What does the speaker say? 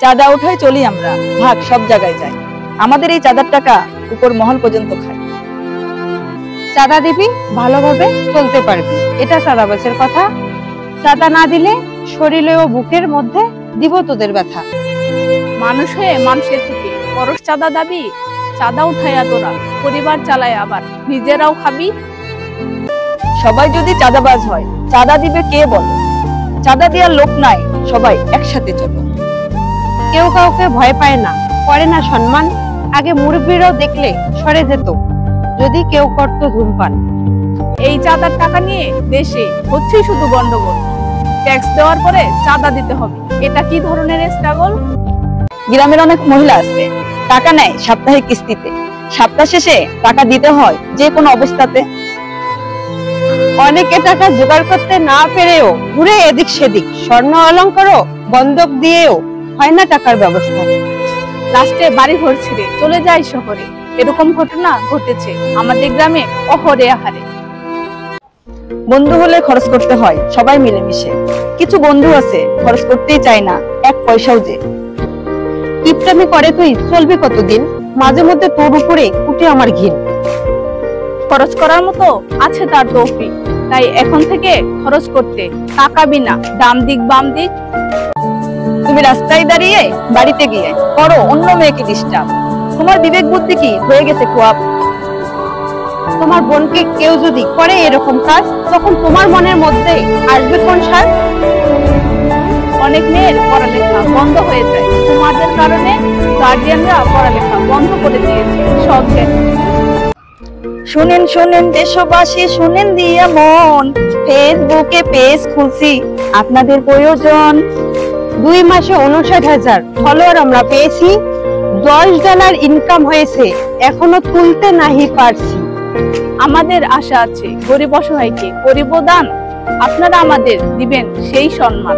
চাঁদা উঠায় চলি আমরা, ভাগ সব জায়গায় যাই। আমাদের এই চাঁদার টাকা উপর মহল পর্যন্ত খায়। চাঁদা দিবি, ভালোভাবে চলতে পারবি, এটা চাঁদাবাজের কথা। চাঁদা না দিলে শরীরে ও বুকের মধ্যে দিব তোদের ব্যথা। মানুষ হয়ে মানুষের থেকে পরশ চাঁদা দাবি, চাঁদা উঠাইয়া তোরা পরিবার চালায় আবার নিজেরাও খাবি। সবাই যদি চাঁদাবাজ হয়, চাঁদা দিবে কে বলো? চাঁদা দেওয়ার লোক নাই, সবাই একসাথে চলো। কেউ কাউকে ভয় পায় না, করে না সম্মান। আগে মুরব্বীরাও দেখলে সরে যেত যদি কেউ করতো ধূমপান। এই চাঁদার টাকা নিয়ে দেশে হচ্ছে শুধু গন্ডগোল। ট্যাক্স দেওয়ার পরে চাঁদা দিতে হবে, এটা কি ধরনের স্ট্রাগল? গ্রামের অনেক মহিলা আছে, টাকা নেয় সাপ্তাহিক কিস্তিতে, সপ্তাহ শেষে টাকা দিতে হয় যে কোনো অবস্থাতে। অনেকে টাকা জোগাড় করতে না পেরেও ঘুরে এদিক সেদিক, স্বর্ণ অলংকারও বন্ধক দিয়েও হয় না টাকার ব্যবস্থা। লাস্টে বাড়ি ঘর ছেড়ে চলে যায় শহরে। এরকম ঘটনা ঘটেছে আমাদের গ্রামে অহরে আহারে। বন্ধু হলে খরচ করতে হয় সবাই মিলেমিশে, কিছু বন্ধু আছে খরচ করতেই চায় না এক পয়সাও যে। কিপটামি করে তুই চলবি কতদিন, মাঝে মধ্যে তোর উপরে উঠে আমার ঘিন। খরচ করার মতো আছে তার তৌফিক, তাই এখন থেকে খরচ করতে তাকাবি না ডাম দিক বাম দিক। তুমি রাস্তায় দাঁড়িয়ে বাড়িতে গিয়ে করো অন্য মেয়েকে ডিস্টার্ব, তোমার বিবেক বুদ্ধি কি হয়ে গেছে খোয়াব? তোমার বোনকে কেউ যদি করে এরকম কাজ, তখন তোমার মনের মধ্যে আসবে কোন সার? অনেক মেয়ের পড়ালেখা বন্ধ হয়ে যায় তোমাদের কারণে। গার্ডিয়ানরা পড়ালেখা বন্ধ করে দিয়েছে সব জ্ঞান। শুনেন শুনেন দেশবাসী, শুনেন দিয়া মন, ফেসবুকে পেজ খুলছি আপনাদের প্রয়োজন। 2 মাসে 59,000 ফলোয়ার আমরা পেয়েছি, $10 ইনকাম হয়েছে, এখনো তুলতে নাহি পারছি। আমাদের আশা আছে গরিব অসহায়কে করিব দান, আপনারা আমাদের দিবেন সেই সম্মান।